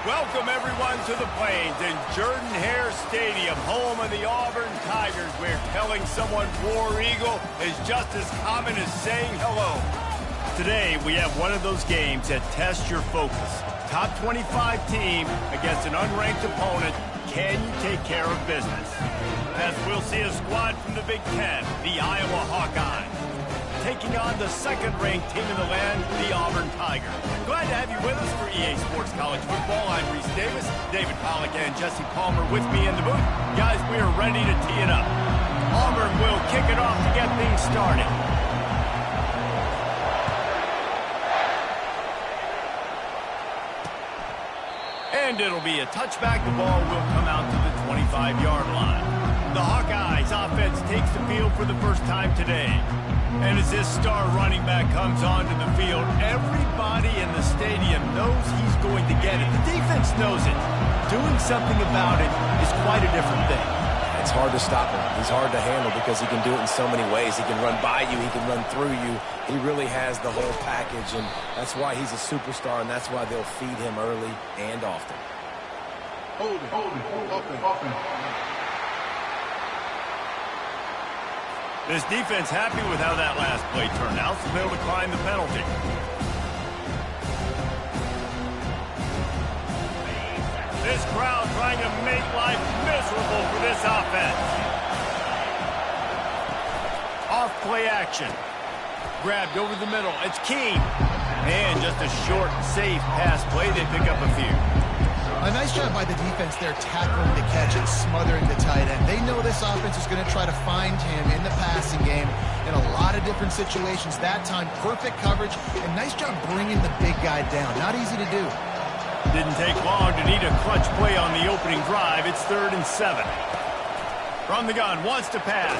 Welcome, everyone, to the Plains in Jordan-Hare Stadium, home of the Auburn Tigers, where telling someone War Eagle is just as common as saying hello. Today, we have one of those games that tests your focus. Top 25 team against an unranked opponent. Can you take care of business? As we'll see a squad from the Big Ten, the Iowa Hawkeyes, taking on the second-ranked team in the land, the Auburn Tigers. Glad to have you with us for EA Sports College Football. I'm Reese Davis, David Pollack, and Jesse Palmer with me in the booth. Guys, we are ready to tee it up. Auburn will kick it off to get things started. And it'll be a touchback. The ball will come out to the 25-yard line. The Hawkeyes offense takes the field for the first time today. And as this star running back comes onto the field, everybody in the stadium knows he's going to get it. The defense knows it. Doing something about it is quite a different thing. It's hard to stop him. He's hard to handle because he can do it in so many ways. He can run by you. He can run through you. He really has the whole package, and that's why he's a superstar, and that's why they'll feed him early and often. Hold it, open. This defense happy with how that last play turned out, so they'll decline the penalty. This crowd trying to make life miserable for this offense. Off play action. Grabbed over the middle. It's King. And just a short, safe pass play. They pick up a few. A nice job by the defense there, tackling the catch and smothering the tight end. They know this offense is going to try to find him in the passing game in a lot of different situations. That time, perfect coverage, and nice job bringing the big guy down. Not easy to do. Didn't take long to need a clutch play on the opening drive. It's 3rd and 7. From the gun, wants to pass.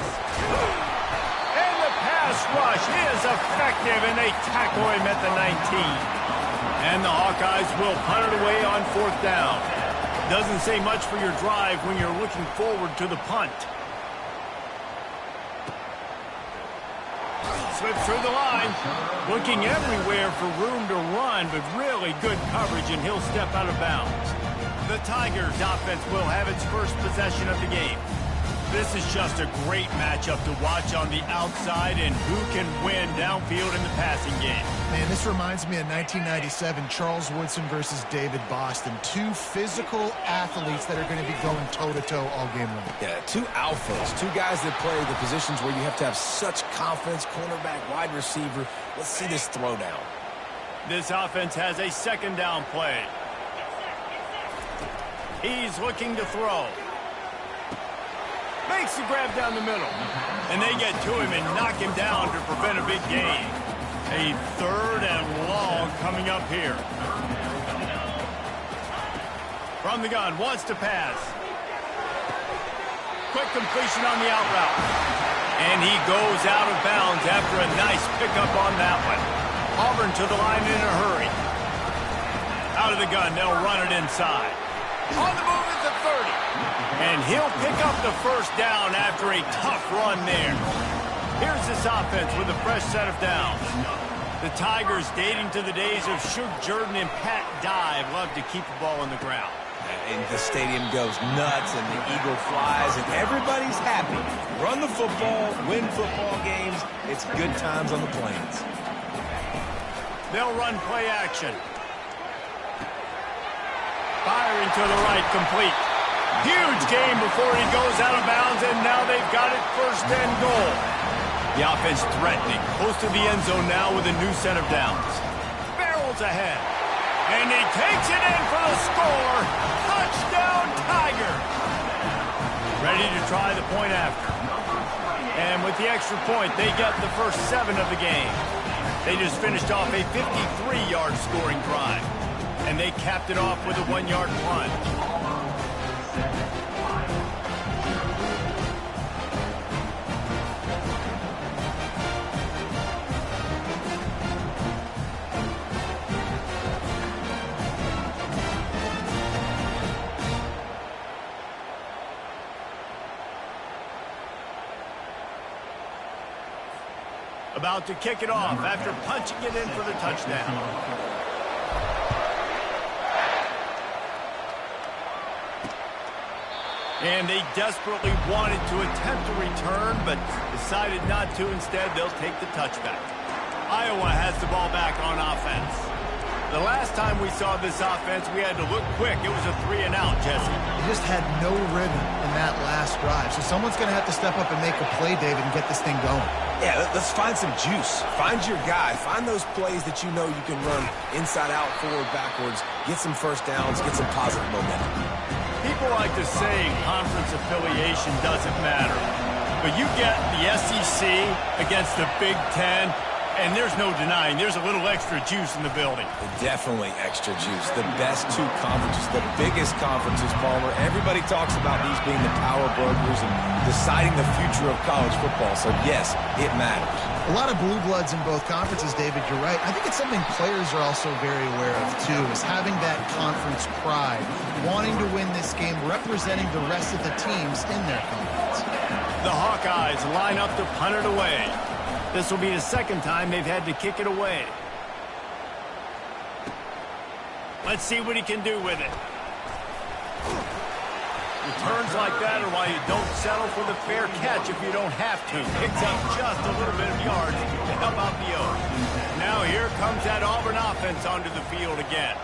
And the pass rush is effective, and they tackle him at the 19. And the Hawkeyes will punt it away on 4th down. Doesn't say much for your drive when you're looking forward to the punt. Slips through the line. Looking everywhere for room to run, but really good coverage, and he'll step out of bounds. The Tigers offense will have its first possession of the game. This is just a great matchup to watch on the outside, and who can win downfield in the passing game. Man, this reminds me of 1997, Charles Woodson versus David Boston. Two physical athletes that are going to be going toe-to-toe all game long. Yeah, two alphas, two guys that play the positions where you have to have such confidence, cornerback, wide receiver. Let's see this throwdown. This offense has a 2nd down play. He's looking to throw. Makes the grab down the middle. And they get to him and knock him down to prevent a big gain. A 3rd and long coming up here. From the gun, wants to pass. Quick completion on the out route. And he goes out of bounds after a nice pickup on that one. Auburn to the line in a hurry. Out of the gun, they'll run it inside. On the move at the 30. And he'll pick up the 1st down after a tough run there. Here's this offense with a fresh set of downs. The Tigers, dating to the days of Shug Jordan and Pat Dye, love to keep the ball on the ground. And the stadium goes nuts, and the eagle flies, and everybody's happy. Run the football, win football games. It's good times on the Plains. They'll run play action. Firing to the right, complete. Huge game before he goes out of bounds, and now they've got it 1st and goal. The offense threatening, close to the end zone now with a new set of downs. Barrels ahead, and he takes it in for the score. Touchdown, Tiger. Ready to try the point after. And with the extra point, they get the first 7 of the game. They just finished off a 53-yard scoring drive, and they capped it off with a 1-yard plunge. About to kick it off after punching it in for the touchdown. And they desperately wanted to attempt a return, but decided not to. Instead, they'll take the touchback. Iowa has the ball back on offense. The last time we saw this offense, we had to look quick. It was a 3-and-out, Jesse. They just had no rhythm in that last drive. So someone's going to have to step up and make a play, David, and get this thing going. Yeah, let's find some juice. Find your guy. Find those plays that you know you can run inside out, forward, backwards. Get some first downs. Get some positive momentum. People like to say conference affiliation doesn't matter. But you get the SEC against the Big Ten, and there's no denying there's a little extra juice in the building. Definitely extra juice. The best two conferences, the biggest conferences, Palmer. Everybody talks about these being the power brokers and deciding the future of college football. So, yes, it matters. A lot of blue bloods in both conferences, David, you're right. I think it's something players are also very aware of, too, is having that conference pride, wanting to win this game, representing the rest of the teams in their conference. The Hawkeyes line up to punt it away. This will be the second time they've had to kick it away. Let's see what he can do with it. Returns like that are why you don't settle for the fair catch if you don't have to. Picks up just a little bit of yards to help out the Oaks. Now here comes that Auburn offense onto the field again.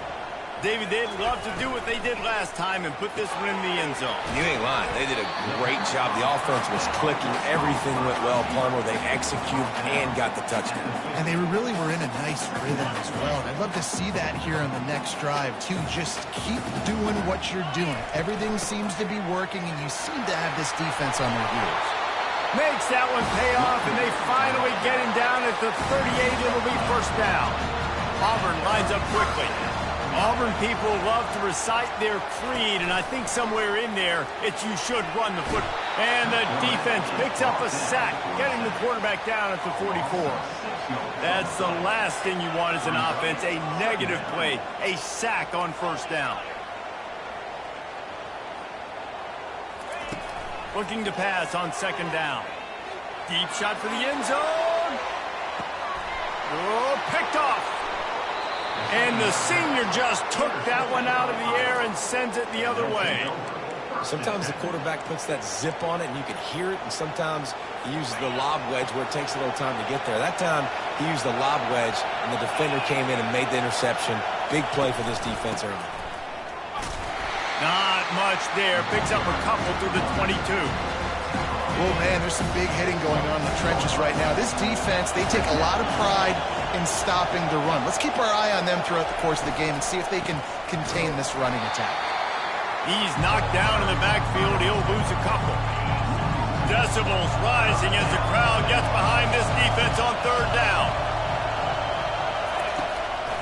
David, they'd love to do what they did last time and put this one in the end zone. You ain't lying. They did a great job. The offense was clicking. Everything went well. Palmer, they executed and got the touchdown. And they really were in a nice rhythm as well. And I'd love to see that here on the next drive, too. Just keep doing what you're doing. Everything seems to be working, and you seem to have this defense on their heels. Makes that one pay off, and they finally get him down at the 38. It'll be first down. Auburn lines up quickly. Auburn people love to recite their creed, and I think somewhere in there, it's you should run the football. And the defense picks up a sack, getting the quarterback down at the 44. That's the last thing you want as an offense, a negative play, a sack on first down. Looking to pass on second down. Deep shot for the end zone. Oh, picked off. And the senior just took that one out of the air and sends it the other way. Sometimes the quarterback puts that zip on it and you can hear it, and sometimes he uses the lob wedge where it takes a little time to get there. That time he used the lob wedge and the defender came in and made the interception. Big play for this defense early. Not much there. Picks up a couple to the 22. Oh, man, there's some big hitting going on in the trenches right now. This defense, they take a lot of pride in stopping the run. Let's keep our eye on them throughout the course of the game and see if they can contain this running attack. He's knocked down in the backfield. He'll lose a couple. Decibels rising as the crowd gets behind this defense on third down.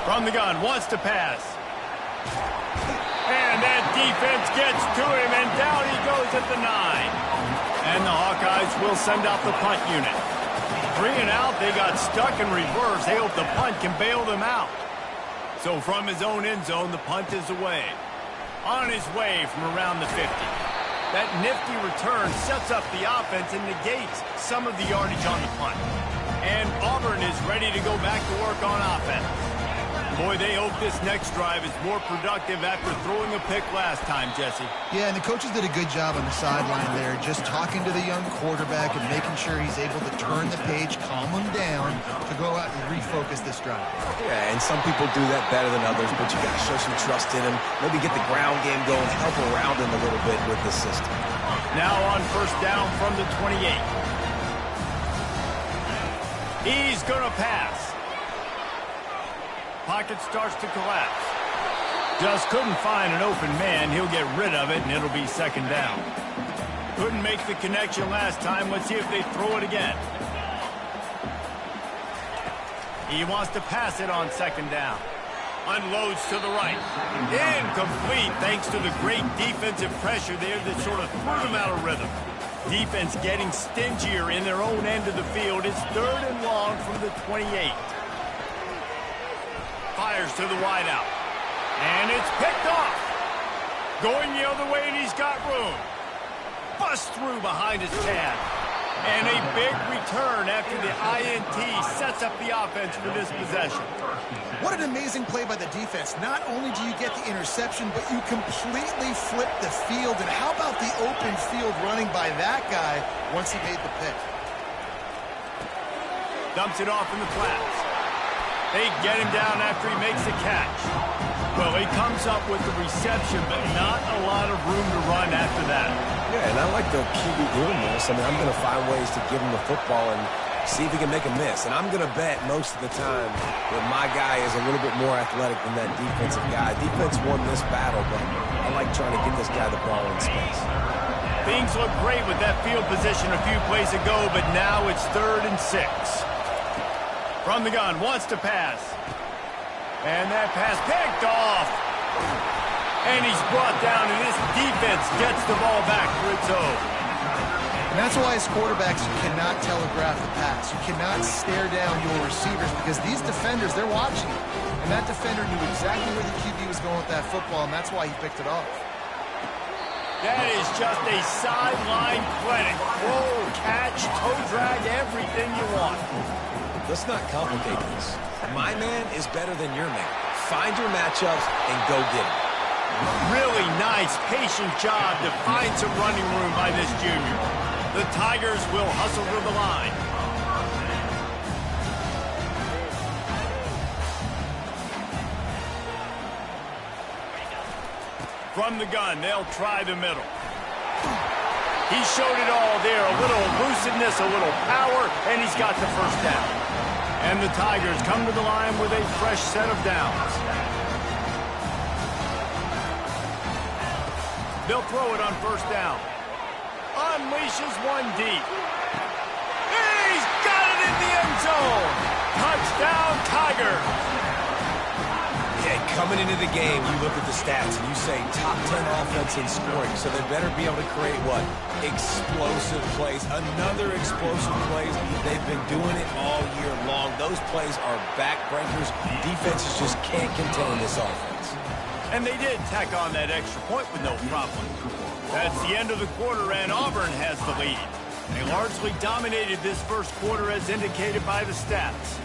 From the gun, wants to pass. And that defense gets to him, and down he goes at the 9. And the Hawkeyes will send out the punt unit. 3-and-out, they got stuck in reverse. They hope the punt can bail them out. So from his own end zone, the punt is away. On his way from around the 50. That nifty return sets up the offense and negates some of the yardage on the punt. And Auburn is ready to go back to work on offense. Boy, they hope this next drive is more productive after throwing a pick last time, Jesse. Yeah, and the coaches did a good job on the sideline there, just talking to the young quarterback and making sure he's able to turn the page, calm him down, to go out and refocus this drive. Yeah, and some people do that better than others, but you got to show some trust in him. Maybe get the ground game going, help around him a little bit with the system. Now on first down from the 28. He's going to pass. Pocket starts to collapse. Just couldn't find an open man. He'll get rid of it, and it'll be second down. Couldn't make the connection last time. Let's see if they throw it again. He wants to pass it on second down. Unloads to the right. Incomplete thanks to the great defensive pressure there that sort of threw them out of rhythm. Defense getting stingier in their own end of the field. It's third and long from the 28. Fires to the wideout. And it's picked off. Going the other way, and he's got room. Bust through behind his pad. And a big return after the INT sets up the offense for this possession. What an amazing play by the defense. Not only do you get the interception, but you completely flip the field. And how about the open field running by that guy once he made the pick? Dumps it off in the flats. They get him down after he makes the catch. Well, he comes up with the reception, but not a lot of room to run after that. Yeah, and I like the QB doing this. I mean, I'm going to find ways to give him the football and see if he can make a miss. And I'm going to bet most of the time that my guy is a little bit more athletic than that defensive guy. Defense won this battle, but I like trying to get this guy the ball in space. Things look great with that field position a few plays ago, but now it's 3rd and 6. From the gun, wants to pass. And that pass picked off. And he's brought down, and this defense gets the ball back for its own. And that's why as quarterbacks, you cannot telegraph the pass. You cannot stare down your receivers because these defenders, they're watching you. And that defender knew exactly where the QB was going with that football, and that's why he picked it off. That is just a sideline clinic. Roll, catch, toe drag, everything you want. Let's not complicate this. My man is better than your man. Find your matchups and go get it. Really nice, patient job to find some running room by this junior. The Tigers will hustle to the line. From the gun, they'll try the middle. He showed it all there. A little elusiveness, a little power, and he's got the first down. And the Tigers come to the line with a fresh set of downs. They'll throw it on 1st down. Unleashes one deep. He's got it in the end zone. Touchdown, Tigers. Yeah, coming into the game, you look at the stats and you say top 10 offense in scoring, so they better be able to create what? Explosive plays. Another explosive plays. They've been doing it all year long. Those plays are backbreakers. Defenses just can't contain this offense. And they did tack on that extra point with no problem. That's the end of the quarter, and Auburn has the lead. They largely dominated this first quarter as indicated by the stats.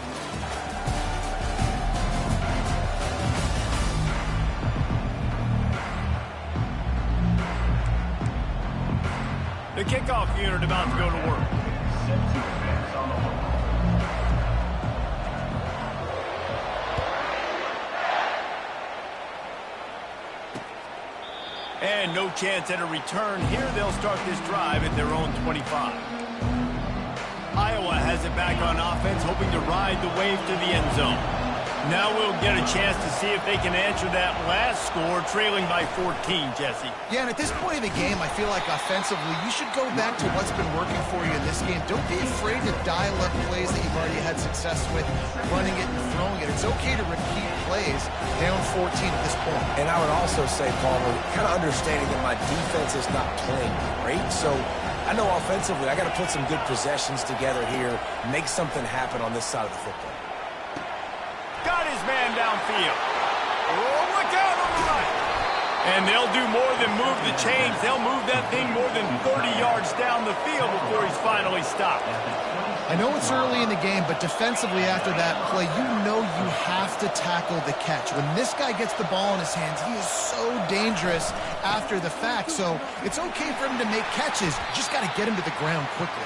The kickoff unit about to go to work. And no chance at a return here. They'll start this drive at their own 25. Iowa has it back on offense, hoping to ride the wave to the end zone. Now we'll get a chance to see if they can answer that last score, trailing by 14, Jesse. Yeah, and at this point of the game, I feel like offensively, you should go back to what's been working for you in this game. Don't be afraid to dial up plays that you've already had success with, running it and throwing it. It's okay to repeat plays down 14 at this point. And I would also say, Palmer, kind of understanding that my defense is not playing great, so I know offensively I got to put some good possessions together here, make something happen on this side of the football. Got his man downfield. Oh, look out on the right. And they'll do more than move the chains. They'll move that thing more than 30 yards down the field before he's finally stopped. I know it's early in the game, but defensively after that play, you know you have to tackle the catch. When this guy gets the ball in his hands, he is so dangerous after the fact. So it's okay for him to make catches. You just got to get him to the ground quickly.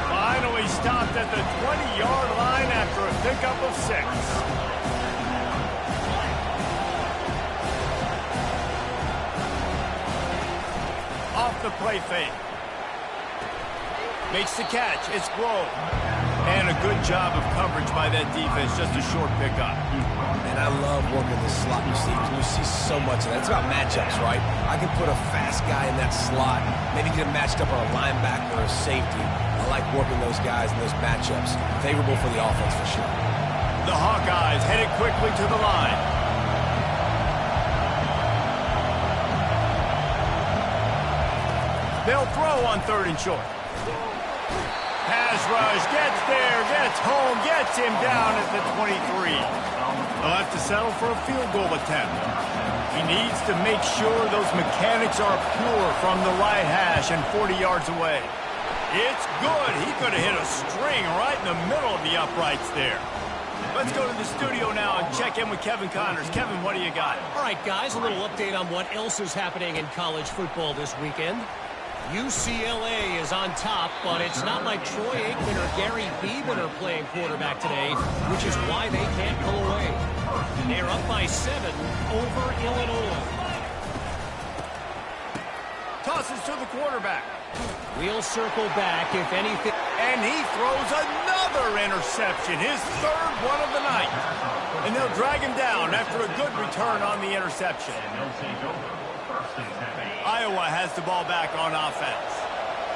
Finally stopped at the 20-yard line after a pickup of 6. Off the play fake. Makes the catch. It's Grove. And a good job of coverage by that defense. Just a short pickup. And I love working the slot receivers. You see so much of that. It's about matchups, right? I can put a fast guy in that slot, maybe get him matched up on a linebacker or a safety. I like working those guys in those matchups. Favorable for the offense for sure. The Hawkeyes headed quickly to the line. They'll throw on 3rd and short. Pass rush, gets there, gets home, gets him down at the 23. They'll have to settle for a field goal attempt. He needs to make sure those mechanics are pure from the right hash and 40 yards away. It's good. He could have hit a string right in the middle of the uprights there. Let's go to the studio now and check in with Kevin Connors. Kevin, what do you got? All right, guys, a little update on what else is happening in college football this weekend. UCLA is on top, but it's not like Troy Aikman or Gary Beeman are playing quarterback today, which is why they can't pull away. They're up by 7 over Illinois. Tosses to the quarterback. We'll circle back if anything. And he throws another interception, his third one of the night. And they'll drag him down after a good return on the interception. Iowa has the ball back on offense.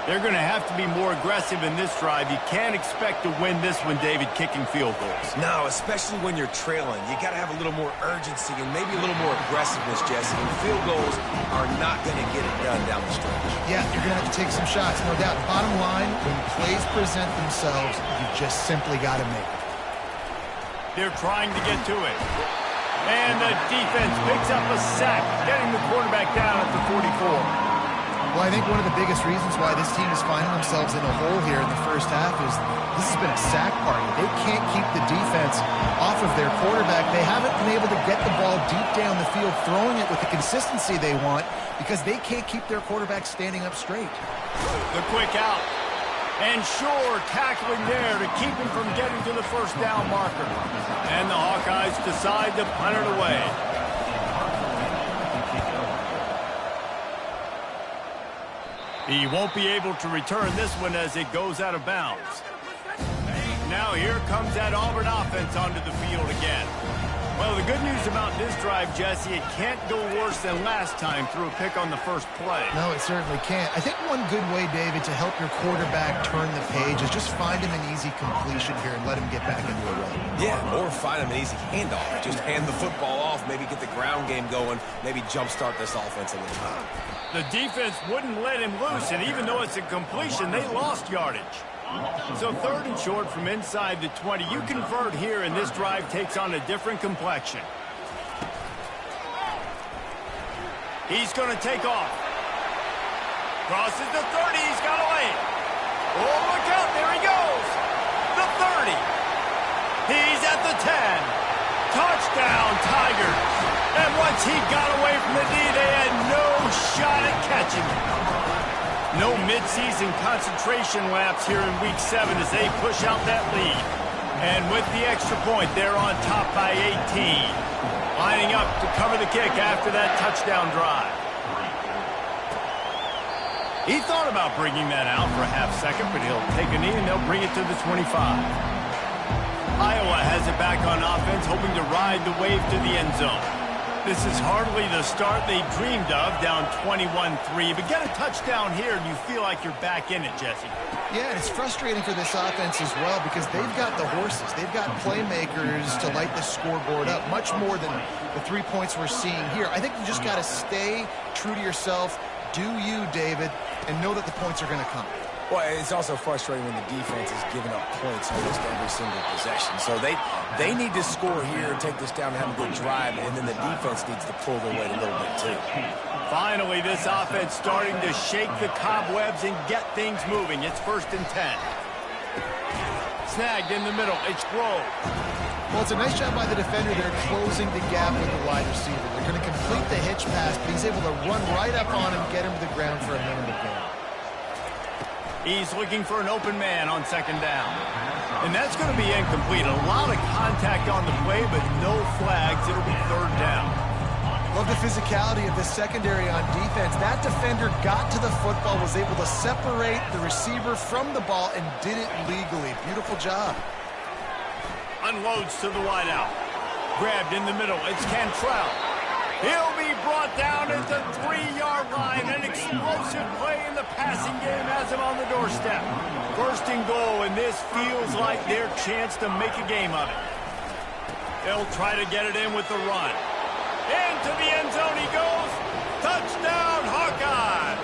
They're going to have to be more aggressive in this drive. You can't expect to win this one, David, kicking field goals. No, especially when you're trailing. You got to have a little more urgency and maybe a little more aggressiveness, Jesse. And field goals are not going to get it done down the stretch. Yeah, you're going to have to take some shots, no doubt. Bottom line, when plays present themselves, you just simply got to make it. They're trying to get to it. And the defense picks up a sack, getting the quarterback down at the 44. Well, I think one of the biggest reasons why this team is finding themselves in a hole here in the first half is this has been a sack party. They can't keep the defense off of their quarterback. They haven't been able to get the ball deep down the field, throwing it with the consistency they want because they can't keep their quarterback standing up straight. The quick out. And Shore tackling there to keep him from getting to the first down marker. And the Hawkeyes decide to punt it away. He won't be able to return this one as it goes out of bounds. Now here comes that Auburn offense onto the field again. Well, the good news about this drive, Jesse, it can't go worse than last time through a pick on the first play. No, it certainly can't. I think one good way, David, to help your quarterback turn the page is just find him an easy completion here and let him get back into a run. Yeah, or find him an easy handoff. Just hand the football off, maybe get the ground game going, maybe jumpstart this offense a little time. The defense wouldn't let him loose, and even though it's a completion, they lost yardage. So 3rd and short from inside the 20. You convert here, and this drive takes on a different complexion. He's going to take off. Crosses the 30. He's got a lane. Oh, look out. There he goes. The 30. He's at the 10. Touchdown, Tigers. And once he got away from the D, they had no shot at catching him. No midseason concentration laps here in Week 7 as they push out that lead. And with the extra point, they're on top by 18. Lining up to cover the kick after that touchdown drive. He thought about bringing that out for a half second, but he'll take a knee and they'll bring it to the 25. Iowa has it back on offense, hoping to ride the wave to the end zone. This is hardly the start they dreamed of, down 21-3. But get a touchdown here, and you feel like you're back in it, Jesse. Yeah, and it's frustrating for this offense as well because they've got the horses. They've got playmakers to light the scoreboard up, much more than the 3 points we're seeing here. I think you just got to stay true to yourself, do you, David, and know that the points are going to come. Well, it's also frustrating when the defense is giving up points almost every single possession. So they need to score here and take this down and have a good drive, and then the defense needs to pull their weight a little bit too. Finally, this offense starting to shake the cobwebs and get things moving. It's 1st and 10. Snagged in the middle. It's Grove. Well, it's a nice job by the defender there closing the gap with the wide receiver. They're going to complete the hitch pass, but he's able to run right up on him, get him to the ground for a minute of gain. He's looking for an open man on 2nd down. And that's going to be incomplete. A lot of contact on the play, but no flags. It'll be 3rd down. Love the physicality of the secondary on defense. That defender got to the football, was able to separate the receiver from the ball, and did it legally. Beautiful job. Unloads to the wideout. Grabbed in the middle. It's Cantrell. He'll be brought down at the 3-yard line. An explosive play in the passing game has him on the doorstep. 1st and goal, and this feels like their chance to make a game of it. They'll try to get it in with the run. Into the end zone he goes. Touchdown, Hawkeyes.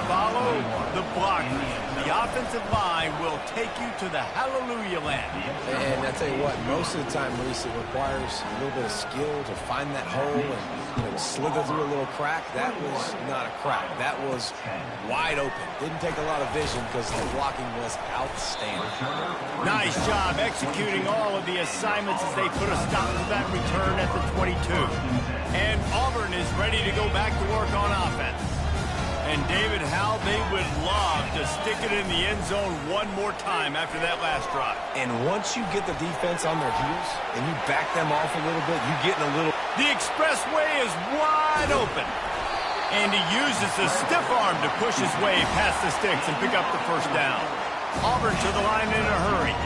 Follow the blockers. The offensive line will take you to the hallelujah land. And I tell you what, most of the time, Reese, it requires a little bit of skill to find that hole and slither through a little crack. That was not a crack. That was wide open. Didn't take a lot of vision because the blocking was outstanding. Nice job executing all of the assignments as they put a stop to that return at the 22. And Auburn is ready to go back to work on offense. And David, how they would love to stick it in the end zone one more time after that last drive. And once you get the defense on their heels and you back them off a little bit, you get in a little... The expressway is wide open. And he uses the stiff arm to push his way past the sticks and pick up the first down. Auburn to the line in a hurry.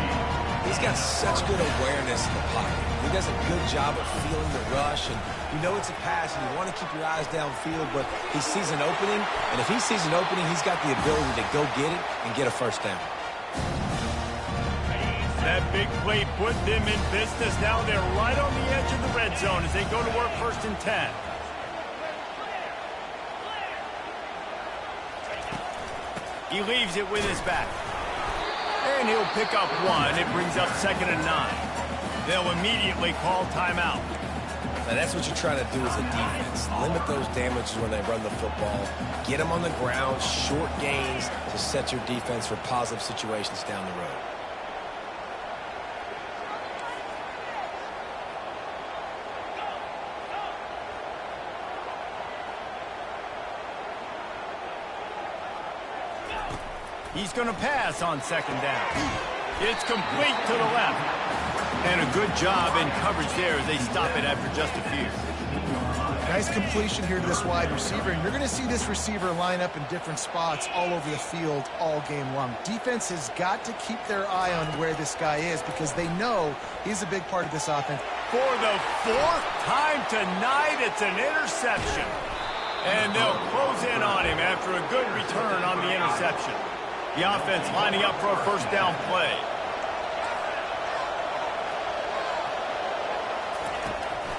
He's got such good awareness in the pocket. He does a good job of feeling the rush, and you know it's a pass, and you want to keep your eyes downfield, but he sees an opening, and if he sees an opening, he's got the ability to go get it and get a first down. That big play put them in business. Now they're right on the edge of the red zone as they go to work 1st and 10. He leaves it with his back. And he'll pick up one. It brings up 2nd and 9. They'll immediately call timeout. Now that's what you're trying to do as a defense. Limit those damages when they run the football. Get them on the ground, short gains to set your defense for positive situations down the road. He's going to pass on 2nd down. It's complete to the left. And a good job in coverage there as they stop it after just a few. Nice completion here to this wide receiver, and you're going to see this receiver line up in different spots all over the field all game long. Defense has got to keep their eye on where this guy is because they know he's a big part of this offense. For the 4th time tonight, it's an interception. And they'll close in on him after a good return on the interception. The offense lining up for a first down play.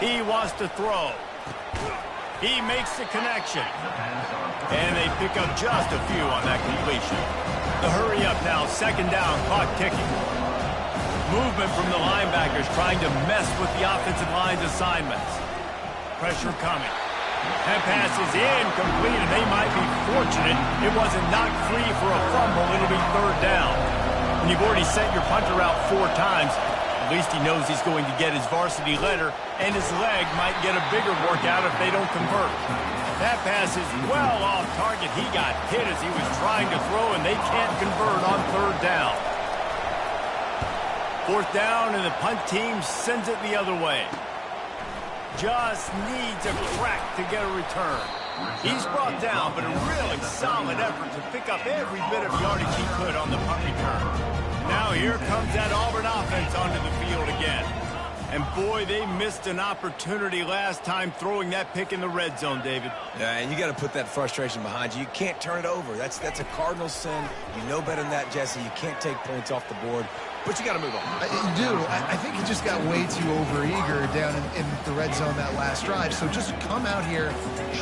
He wants to throw. He makes the connection. And they pick up just a few on that completion. The hurry up now, 2nd down, clock ticking. Movement from the linebackers trying to mess with the offensive line's assignments. Pressure coming. That pass is incomplete, and they might be fortunate it wasn't knocked free for a fumble. It'll be 3rd down. When you've already sent your punter out 4 times, at least he knows he's going to get his varsity letter, and his leg might get a bigger workout if they don't convert. That pass is well off target. He got hit as he was trying to throw, and they can't convert on 3rd down. 4th down, and the punt team sends it the other way. Just needs a crack to get a return. He's brought down, but a really solid effort to pick up every bit of yardage he could on the punt return. Now here comes that Auburn offense onto the field again. And boy, they missed an opportunity last time throwing that pick in the red zone, David. Yeah, and you got to put that frustration behind you. You can't turn it over. That's a cardinal sin. You know better than that, Jesse. You can't take points off the board. But you got to move on. You do. I think he just got way too overeager down in the red zone that last drive. So just come out here,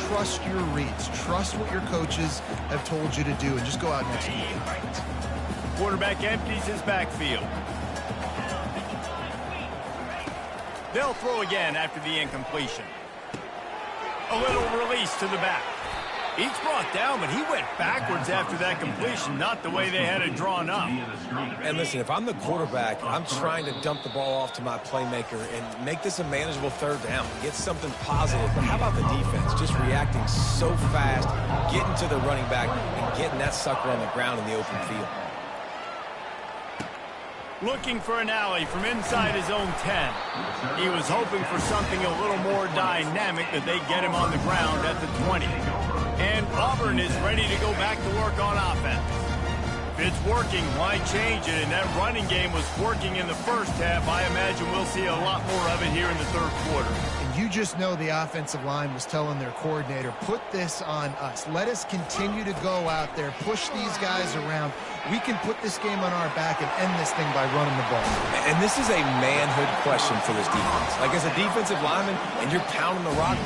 trust your reads, trust what your coaches have told you to do, and just go out and execute. Quarterback empties his backfield. They'll throw again after the incompletion. A little release to the back. He's brought down, but he went backwards after that completion, not the way they had it drawn up. And listen, if I'm the quarterback, I'm trying to dump the ball off to my playmaker and make this a manageable 3rd down. Get something positive. But how about the defense? Just reacting so fast, getting to the running back, and getting that sucker on the ground in the open field. Looking for an alley from inside his own 10. He was hoping for something a little more dynamic that they get him on the ground at the 20. And Auburn is ready to go back to work on offense. If it's working, why change it? And that running game was working in the first half. I imagine we'll see a lot more of it here in the 3rd quarter. And you just know the offensive line was telling their coordinator, put this on us. Let us continue to go out there, push these guys around. We can put this game on our back and end this thing by running the ball. And this is a manhood question for this defense. Like, as a defensive lineman, and you're pounding the rock,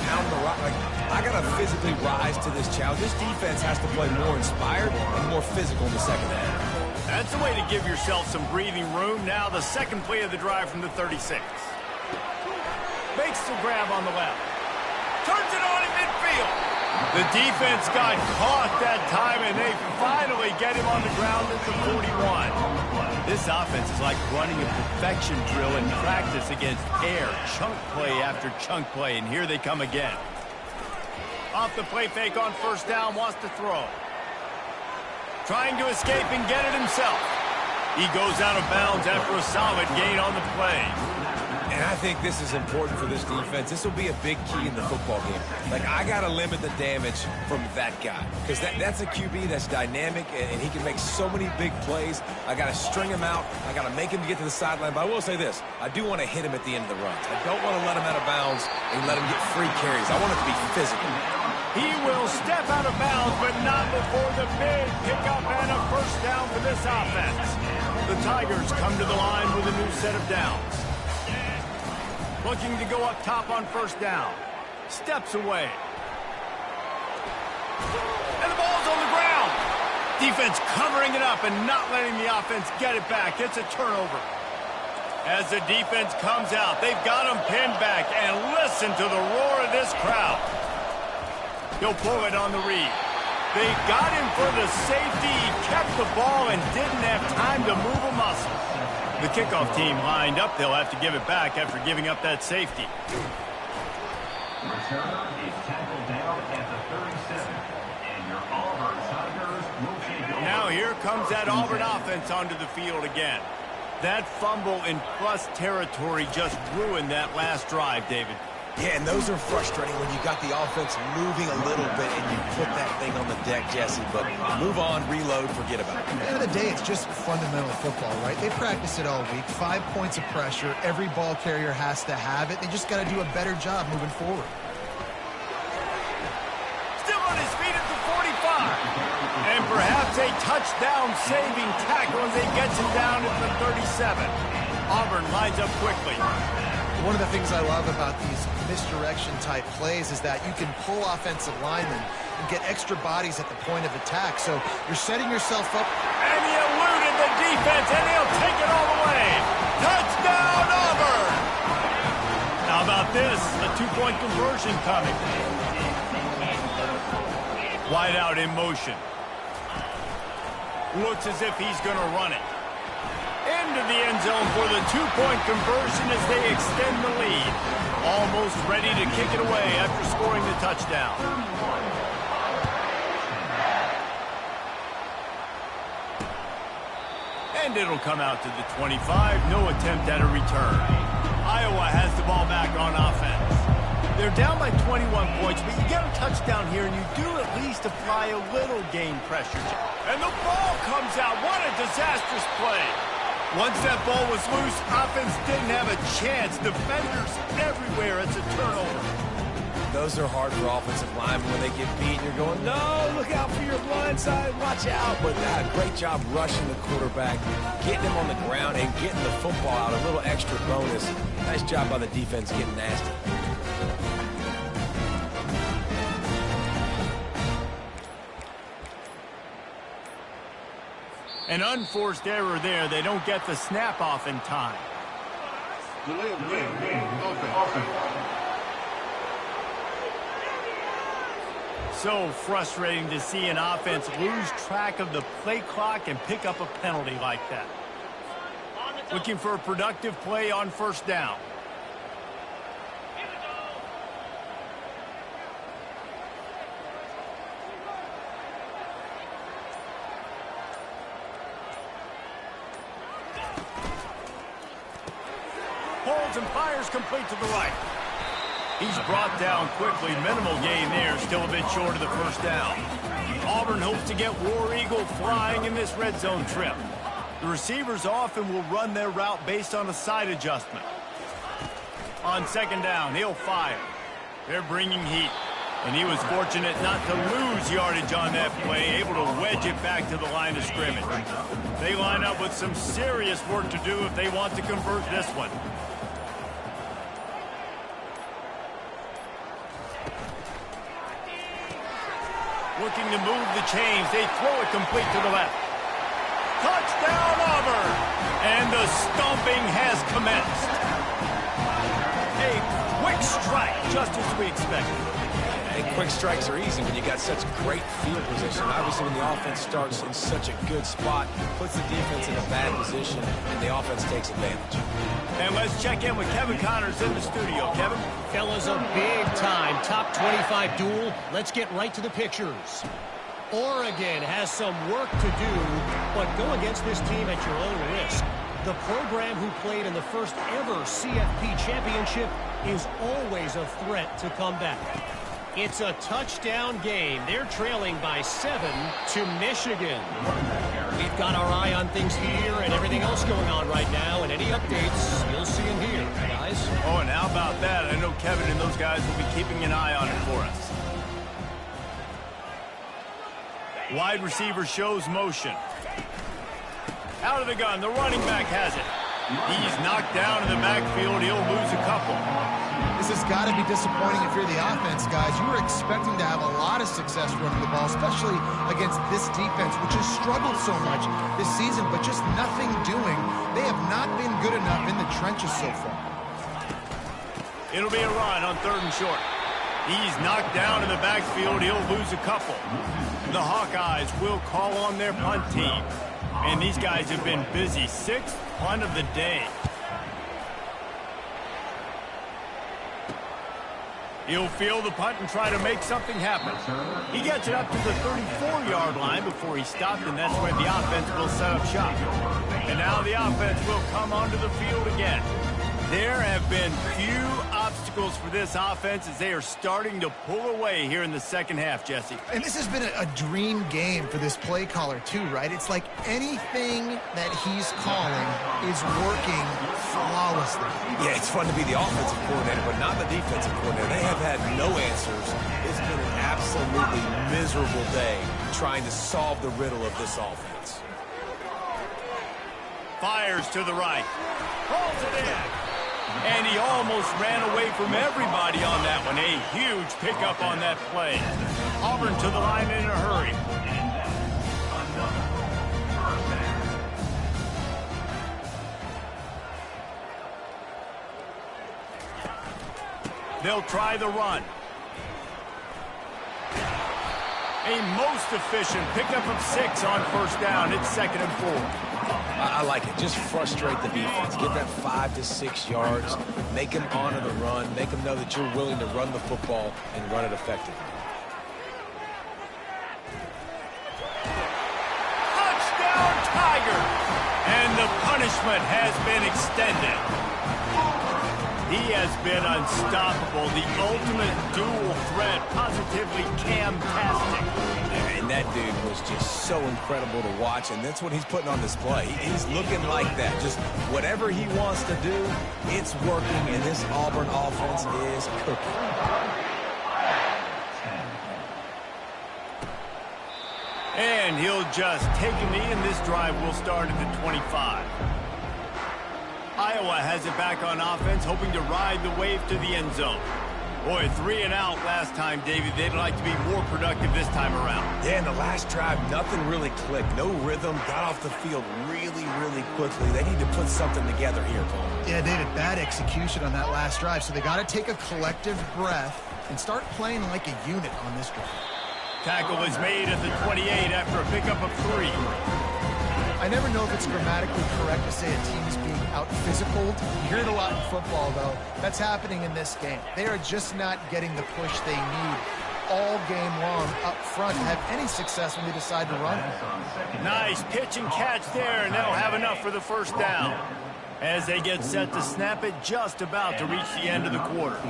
like, I got to physically rise to this challenge. This defense has to play more inspired and more physical in the second half. That's a way to give yourself some breathing room. Now the second play of the drive from the 36. Makes the grab on the left. Turns it on in midfield. The defense got caught that time, and they finally get him on the ground at the 41. This offense is like running a perfection drill in practice against air. Chunk play after chunk play, and here they come again. Off the play fake on first down, wants to throw. Trying to escape and get it himself. He goes out of bounds after a solid gain on the play. And I think this is important for this defense. This will be a big key in the football game. Like, I got to limit the damage from that guy. Because that's a QB that's dynamic, and he can make so many big plays. I got to string him out. I got to make him get to the sideline. But I will say this. I do want to hit him at the end of the runs. I don't want to let him out of bounds and let him get free carries. I want it to be physical. He will step out of bounds, but not before the big pickup and a first down for this offense. The Tigers come to the line with a new set of downs. Looking to go up top on first down. Steps away. And the ball's on the ground. Defense covering it up and not letting the offense get it back. It's a turnover. As the defense comes out, they've got him pinned back. And listen to the roar of this crowd. He'll pull it on the read. They got him for the safety. He kept the ball and didn't have time to move a muscle. The kickoff team lined up. They'll have to give it back after giving up that safety. Returner is tackled down at the 37. And your Auburn Tigers will take over. Now here comes that Auburn offense onto the field again. That fumble in plus territory just ruined that last drive, David. Yeah, and those are frustrating when you got the offense moving a little bit and you put that thing on the deck, Jesse. But move on, reload, forget about it. At the end of the day, it's just fundamental football, right? They practice it all week. 5 points of pressure. Every ball carrier has to have it. They just got to do a better job moving forward. Still on his feet at the 45. And perhaps a touchdown-saving tackle as he gets him down at the 37. Auburn lines up quickly. One of the things I love about these misdirection-type plays is that you can pull offensive linemen and get extra bodies at the point of attack. So you're setting yourself up. And he eluded the defense, and he'll take it all the way. Touchdown, Auburn! How about this? A two-point conversion coming. Wide out in motion. Looks as if he's going to run it. Into the end zone for the two-point conversion as they extend the lead. Almost ready to kick it away after scoring the touchdown. And it'll come out to the 25. No attempt at a return. Iowa has the ball back on offense. They're down by 21 points, but you get a touchdown here, and you do at least apply a little game pressure. And the ball comes out. What a disastrous play. Once that ball was loose, offense didn't have a chance. Defenders everywhere. It's a turnover. Those are hard for offensive linemen when they get beat. You're going, no, look out for your blind side. Watch out. But great job rushing the quarterback, getting him on the ground, and getting the football out. A little extra bonus. Nice job by the defense getting nasty. An unforced error there. They don't get the snap off in time. Delay of game. Offense. So frustrating to see an offense lose track of the play clock and pick up a penalty like that. Looking for a productive play on first down. Holds and fires complete to the right. He's brought down quickly. Minimal gain there. Still a bit short of the first down. Auburn hopes to get War Eagle flying in this red zone trip. The receivers often will run their route based on a side adjustment. On second down, he'll fire. They're bringing heat. And he was fortunate not to lose yardage on that play, able to wedge it back to the line of scrimmage. They line up with some serious work to do if they want to convert this one. Looking to move the chains. They throw it complete to the left. Touchdown, Auburn! And the stomping has commenced. A quick strike, just as we expected. And quick strikes are easy when you got such great field position. Obviously, when the offense starts in such a good spot, puts the defense in a bad position, and the offense takes advantage. And let's check in with Kevin Connors in the studio. Kevin? Fellas, a big-time top 25 duel. Let's get right to the pictures. Oregon has some work to do, but go against this team at your own risk. The program who played in the first ever CFB championship is always a threat to come back. It's a touchdown game. They're trailing by 7 to Michigan. We've got our eye on things here and everything else going on right now, and any updates, you'll see them here, guys. Oh, and how about that? I know Kevin and those guys will be keeping an eye on it for us. Wide receiver shows motion. Out of the gun, the running back has it. He's knocked down in the backfield. He'll lose a couple. This has got to be disappointing if you're the offense, guys. You were expecting to have a lot of success running the ball, especially against this defense, which has struggled so much this season, but just nothing doing. They have not been good enough in the trenches so far. It'll be a run on 3rd and short. He's knocked down in the backfield. He'll lose a couple. The Hawkeyes will call on their punt team. And these guys have been busy. 6th punt of the day. He'll field the punt and try to make something happen. He gets it up to the 34-yard line before he stopped, and that's where the offense will set up shop. And now the offense will come onto the field again. There have been few obstacles for this offense as they are starting to pull away here in the second half, Jesse. And this has been a dream game for this play caller, too, right? It's like anything that he's calling is working flawlessly. Yeah, it's fun to be the offensive coordinator, but not the defensive coordinator. They have had no answers. It's been an absolutely miserable day trying to solve the riddle of this offense. Fires to the right. Holds it in. And he almost ran away from everybody on that one. A huge pickup on that play. Auburn to the line in a hurry. They'll try the run. A most efficient pickup of 6 on 1st down. It's 2nd and 4. I like it. Just frustrate the defense. Get that 5 to 6 yards. Make them honor the run. Make them know that you're willing to run the football and run it effectively. Touchdown, Tiger! And the punishment has been extended. He has been unstoppable. The ultimate dual threat. Positively Cam-tastic. And that dude was just so incredible to watch, and that's what he's putting on display. He's looking like that. Just whatever he wants to do, it's working, and this Auburn offense is cooking. And he'll just take a knee, and this drive will start at the 25. Iowa has it back on offense, hoping to ride the wave to the end zone. Boy, 3 and out last time, Davey. They'd like to be more productive this time around. Yeah, in the last drive, nothing really clicked. No rhythm. Got off the field really, really quickly. They need to put something together here, Paul. Yeah, David, bad execution on that last drive. So they got to take a collective breath and start playing like a unit on this drive. Tackle is made at the 28 after a pickup of 3. I never know if it's grammatically correct to say a team is being out-physicaled. You hear it a lot in football, though. That's happening in this game. They are just not getting the push they need all game long up front to have any success when they decide to run. Nice pitch and catch there, and they'll have enough for the 1st down. As they get set to snap it, just about to reach the end of the quarter.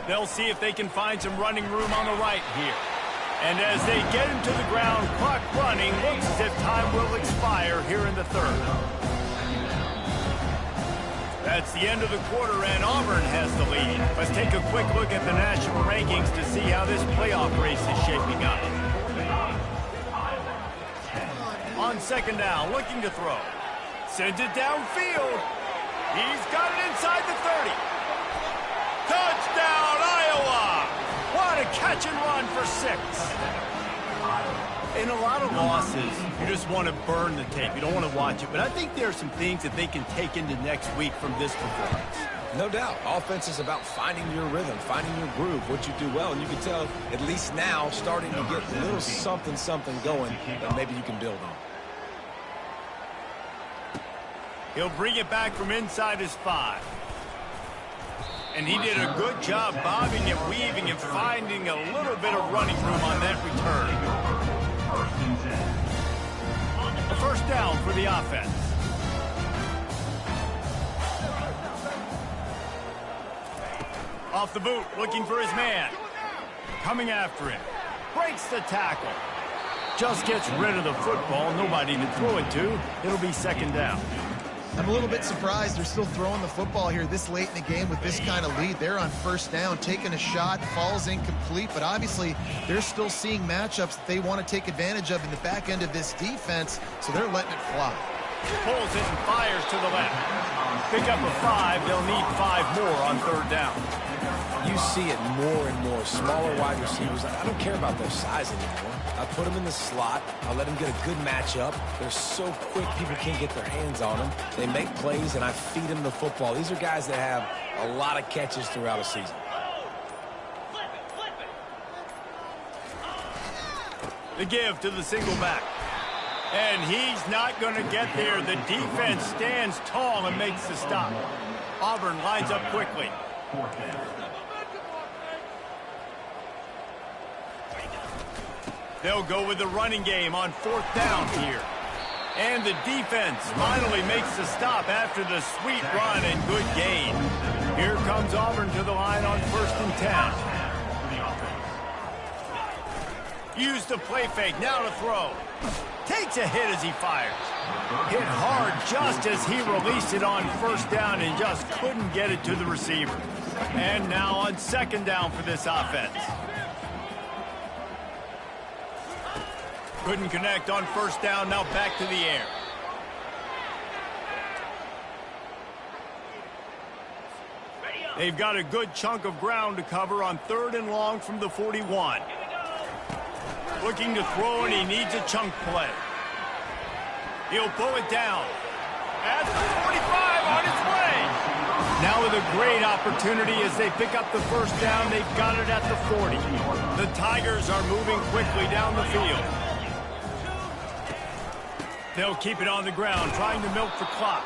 They'll see if they can find some running room on the right here. And as they get him to the ground, clock running, looks as if time will expire here in the 3rd. That's the end of the quarter, and Auburn has the lead. Let's take a quick look at the national rankings to see how this playoff race is shaping up. On second down, looking to throw. Sends it downfield. He's got it inside the 30. Touchdown, Iowa! What a catch and run for 6. In a lot of losses, you just want to burn the tape. You don't want to watch it. But I think there are some things that they can take into next week from this performance. No doubt. Offense is about finding your rhythm, finding your groove, what you do well. And you can tell, at least now, starting to get a little something going that maybe you can build on. He'll bring it back from inside his 5. And he did a good job bobbing and weaving and finding a little bit of running room on that return. A first down for the offense. Off the boot, looking for his man. Coming after him. Breaks the tackle. Just gets rid of the football. Nobody to throw it to. It'll be second down. I'm a little bit surprised they're still throwing the football here this late in the game with this kind of lead. They're on first down, taking a shot, falls incomplete, but obviously they're still seeing matchups that they want to take advantage of in the back end of this defense, so they're letting it fly. Pulls it and fires to the left. Pick up a 5. They'll need 5 more on third down. You see it more and more. Smaller wide receivers. I don't care about their size anymore. I put them in the slot. I let them get a good matchup. They're so quick, people can't get their hands on them. They make plays, and I feed them the football. These are guys that have a lot of catches throughout a season. The give to the single back. And he's not going to get there. The defense stands tall and makes the stop. Auburn lines up quickly. They'll go with the running game on fourth down here. And the defense finally makes the stop after the sweet run and good gain. Here comes Auburn to the line on 1st and 10. Use the play fake, now to throw. Takes a hit as he fires. Hit hard just as he released it on first down and just couldn't get it to the receiver. And now on second down for this offense. Couldn't connect on first down, now back to the air. They've got a good chunk of ground to cover on 3rd and long from the 41. Looking to throw, and he needs a chunk play. He'll pull it down. At the 45 on its way. Now with a great opportunity as they pick up the first down, they've got it at the 40. The Tigers are moving quickly down the field. They'll keep it on the ground, trying to milk the clock.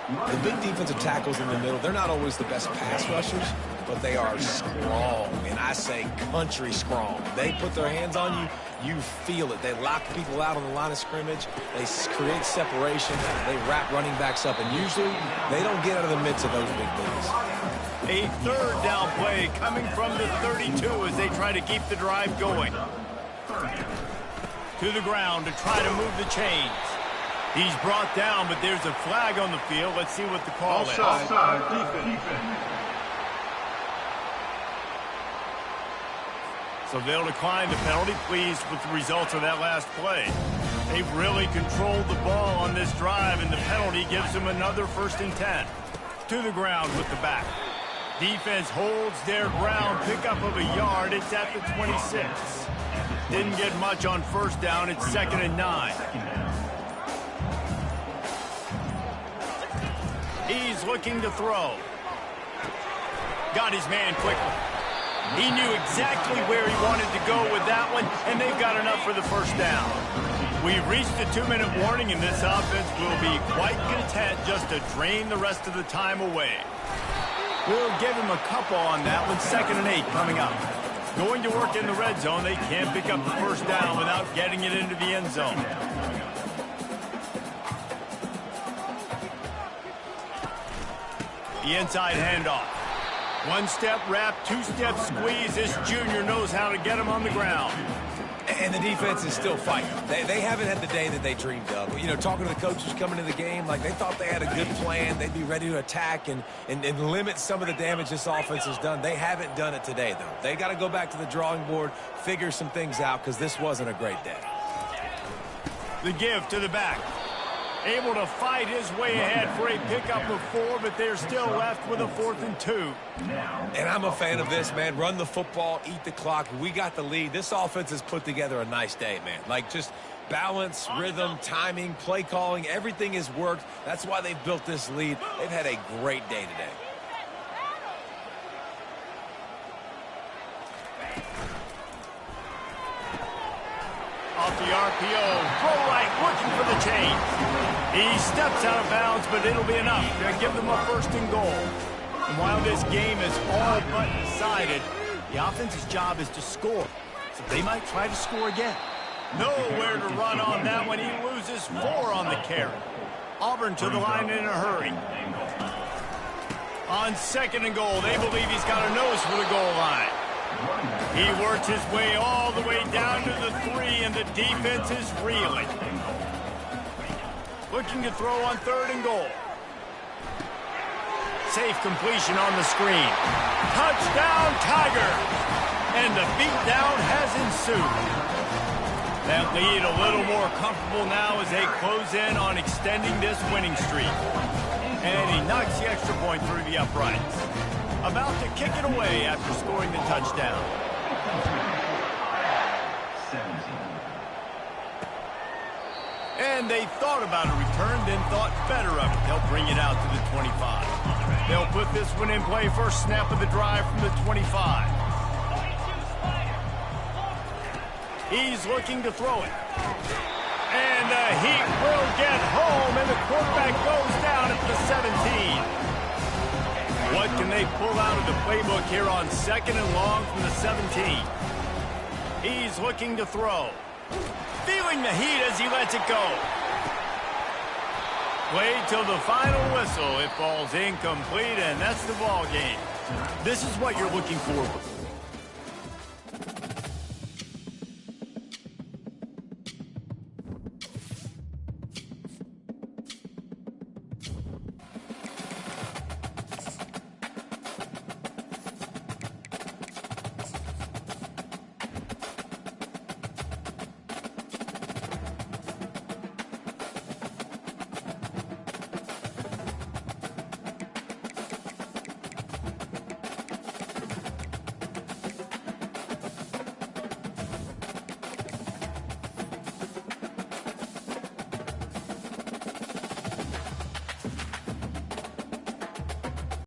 The big defensive tackles in the middle, they're not always the best pass rushers, but they are strong, and I say country strong. They put their hands on you, you feel it. They lock people out on the line of scrimmage. They create separation. They wrap running backs up, and usually they don't get out of the midst of those big boys. A third down play coming from the 32 as they try to keep the drive going. To the ground to try to move the chains. He's brought down, but there's a flag on the field. Let's see what the call is. Offside, defense. So they'll decline the penalty, pleased with the results of that last play. They've really controlled the ball on this drive, and the penalty gives them another 1st and 10. To the ground with the back. Defense holds their ground, pickup of a yard. It's at the 26. Didn't get much on first down. It's 2nd and 9. He's looking to throw. Got his man quickly. He knew exactly where he wanted to go with that one, and they've got enough for the first down. We've reached the 2-minute warning, and this offense will be quite content just to drain the rest of the time away. We'll give him a couple on that one. 2nd and 8 coming up. Going to work in the red zone. They can't pick up the first down without getting it into the end zone. The inside handoff. 1-step wrap, 2-step squeeze. This junior knows how to get him on the ground. And the defense is still fighting. They haven't had the day that they dreamed of. You know, talking to the coaches coming into the game, like they thought they had a good plan. They'd be ready to attack and limit some of the damage this offense has done. They haven't done it today, though. They got to go back to the drawing board, figure some things out, because this wasn't a great day. The give to the back. Able to fight his way ahead for a pickup of 4, but they're still left with a 4th and 2. And I'm a fan of this, man. Run the football, eat the clock. We got the lead. This offense has put together a nice day, man. Like, just balance, rhythm, timing, play calling, everything has worked. That's why they've built this lead. They've had a great day today. Off the RPO, throw right, looking for the change. He steps out of bounds, but it'll be enough to give them a 1st and goal. And while this game is all but decided, the offense's job is to score. So they might try to score again. Nowhere to run on that one. He loses 4 on the carry. Auburn to the line in a hurry. On 2nd and goal, they believe he's got a nose for the goal line. He works his way all the way down to the 3, and the defense is reeling. Looking to throw on 3rd and goal. Safe completion on the screen. Touchdown, Tiger! And the beatdown has ensued. That lead a little more comfortable now as they close in on extending this winning streak. And he knocks the extra point through the uprights. About to kick it away after scoring the touchdown. And they thought about a return, then thought better of it. They'll bring it out to the 25. They'll put this one in play. First snap of the drive from the 25. He's looking to throw it. And the Heat will get home, and the quarterback goes down at the 17. What can they pull out of the playbook here on 2nd and long from the 17? He's looking to throw. Feeling the heat as he lets it go. Played till the final whistle. It falls incomplete, and that's the ball game. This is what you're looking for.